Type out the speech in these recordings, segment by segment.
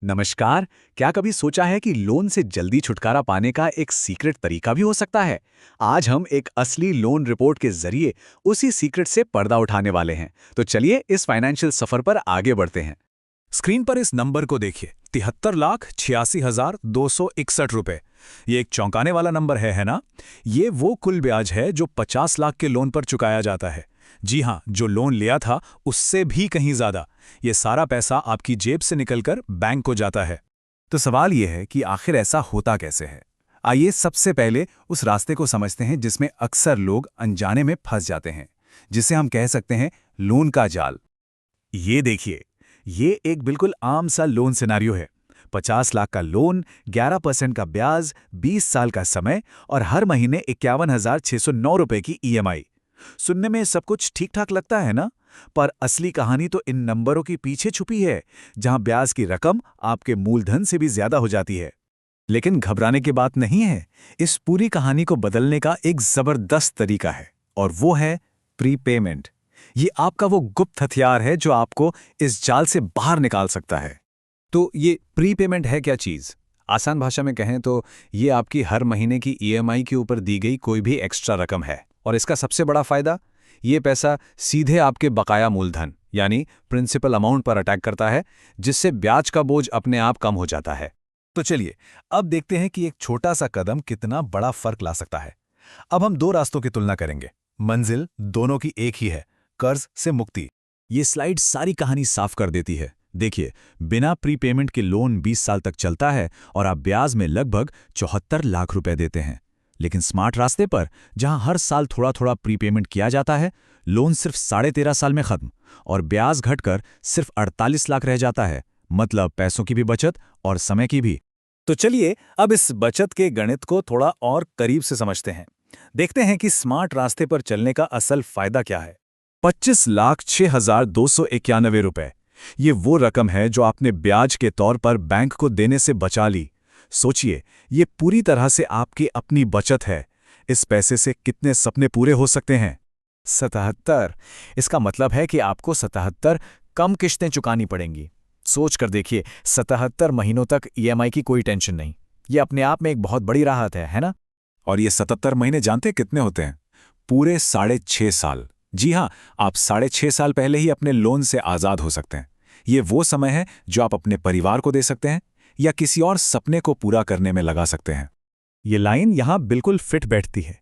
नमस्कार। क्या कभी सोचा है कि लोन से जल्दी छुटकारा पाने का एक सीक्रेट तरीका भी हो सकता है? आज हम एक असली लोन रिपोर्ट के जरिए उसी सीक्रेट से पर्दा उठाने वाले हैं। तो चलिए इस फाइनेंशियल सफर पर आगे बढ़ते हैं। स्क्रीन पर इस नंबर को देखिए, 73,86,261 रुपए। ये एक चौंकाने वाला नंबर है ना? ये वो कुल ब्याज है जो 50 लाख के लोन पर चुकाया जाता है। जी हाँ, जो लोन लिया था उससे भी कहीं ज्यादा। ये सारा पैसा आपकी जेब से निकलकर बैंक को जाता है। तो सवाल यह है कि आखिर ऐसा होता कैसे है। आइए सबसे पहले उस रास्ते को समझते हैं जिसमें अक्सर लोग अनजाने में फंस जाते हैं, जिसे हम कह सकते हैं लोन का जाल। ये देखिए, ये एक बिल्कुल आम सा लोन सिनेरियो है। 50 लाख का लोन, 11% का ब्याज, 20 साल का समय और हर महीने 51,609 रुपए की ईएमआई। सुनने में सब कुछ ठीक ठाक लगता है ना? पर असली कहानी तो इन नंबरों के पीछे छुपी है, जहां ब्याज की रकम आपके मूलधन से भी ज्यादा हो जाती है। लेकिन घबराने की बात नहीं है। इस पूरी कहानी को बदलने का एक जबरदस्त तरीका है, और वो है प्रीपेमेंट। ये आपका वो गुप्त हथियार है जो आपको इस जाल से बाहर निकाल सकता है। तो ये प्रीपेमेंट है क्या चीज? आसान भाषा में कहें तो ये आपकी हर महीने की ईएमआई के ऊपर दी गई कोई भी एक्स्ट्रा रकम है। और इसका सबसे बड़ा फायदा, ये पैसा सीधे आपके बकाया मूलधन यानी प्रिंसिपल अमाउंट पर अटैक करता है, जिससे ब्याज का बोझ अपने आप कम हो जाता है। तो चलिए अब देखते हैं कि एक छोटा सा कदम कितना बड़ा फर्क ला सकता है। अब हम दो रास्तों की तुलना करेंगे। मंजिल दोनों की एक ही है, कर्ज से मुक्ति। ये स्लाइड सारी कहानी साफ कर देती है। देखिए, बिना प्रीपेमेंट के लोन 20 साल तक चलता है और आप ब्याज में लगभग 74 लाख रुपए देते हैं। लेकिन स्मार्ट रास्ते पर, जहां हर साल थोड़ा थोड़ा प्रीपेमेंट किया जाता है, लोन सिर्फ 13.5 साल में खत्म और ब्याज घटकर सिर्फ 48 लाख रह जाता है। मतलब पैसों की भी बचत और समय की भी। तो चलिए अब इस बचत के गणित को थोड़ा और करीब से समझते हैं। देखते हैं कि स्मार्ट रास्ते पर चलने का असल फायदा क्या है। 25,06,291 रुपए, ये वो रकम है जो आपने ब्याज के तौर पर बैंक को देने से बचा ली। सोचिए, ये पूरी तरह से आपकी अपनी बचत है। इस पैसे से कितने सपने पूरे हो सकते हैं? 77। इसका मतलब है कि आपको 77 कम किश्तें चुकानी पड़ेंगी। सोच कर देखिए, 77 महीनों तक ईएमआई की कोई टेंशन नहीं। ये अपने आप में एक बहुत बड़ी राहत है ना? और ये 77 महीने जानते कितने होते हैं? पूरे 6.5 साल। जी हाँ, आप 6.5 साल पहले ही अपने लोन से आज़ाद हो सकते हैं। ये वो समय है जो आप अपने परिवार को दे सकते हैं या किसी और सपने को पूरा करने में लगा सकते हैं। ये लाइन यहां बिल्कुल फिट बैठती है।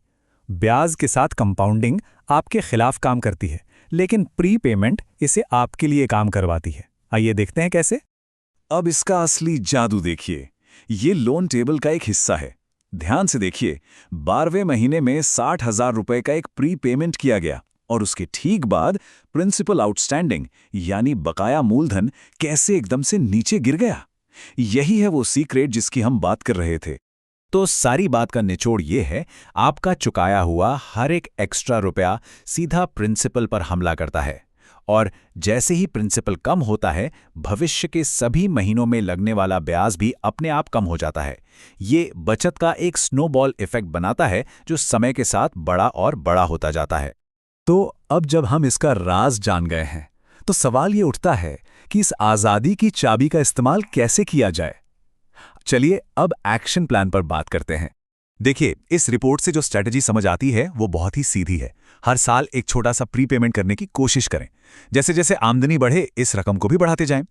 ब्याज के साथ कंपाउंडिंग आपके खिलाफ काम करती है, लेकिन प्रीपेमेंट इसे आपके लिए काम करवाती है। आइए देखते हैं कैसे। अब इसका असली जादू देखिए। ये लोन टेबल का एक हिस्सा है। ध्यान से देखिए, 12वें महीने में 60,000 रुपए का एक प्रीपेमेंट किया गया और उसके ठीक बाद प्रिंसिपल आउटस्टैंडिंग यानी बकाया मूलधन कैसे एकदम से नीचे गिर गया। यही है वो सीक्रेट जिसकी हम बात कर रहे थे। तो सारी बात का निचोड़ ये है, आपका चुकाया हुआ हर एक एक्स्ट्रा रुपया सीधा प्रिंसिपल पर हमला करता है, और जैसे ही प्रिंसिपल कम होता है, भविष्य के सभी महीनों में लगने वाला ब्याज भी अपने आप कम हो जाता है। ये बचत का एक स्नोबॉल इफेक्ट बनाता है जो समय के साथ बड़ा और बड़ा होता जाता है। तो अब जब हम इसका राज जान गए हैं, तो सवाल ये उठता है कि इस आज़ादी की चाबी का इस्तेमाल कैसे किया जाए। चलिए अब एक्शन प्लान पर बात करते हैं। देखिए, इस रिपोर्ट से जो स्ट्रेटजी समझ आती है वो बहुत ही सीधी है। हर साल एक छोटा सा प्रीपेमेंट करने की कोशिश करें। जैसे जैसे आमदनी बढ़े, इस रकम को भी बढ़ाते जाएं।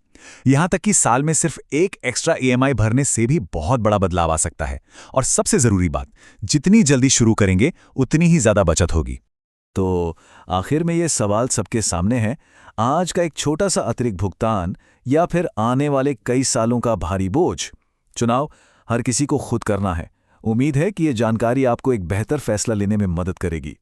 यहां तक कि साल में सिर्फ एक एक्स्ट्रा ईएमआई भरने से भी बहुत बड़ा बदलाव आ सकता है। और सबसे जरूरी बात, जितनी जल्दी शुरू करेंगे उतनी ही ज्यादा बचत होगी। तो आखिर में ये सवाल सबके सामने है, आज का एक छोटा सा अतिरिक्त भुगतान या फिर आने वाले कई सालों का भारी बोझ? चुनाव हर किसी को खुद करना है। उम्मीद है कि ये जानकारी आपको एक बेहतर फैसला लेने में मदद करेगी।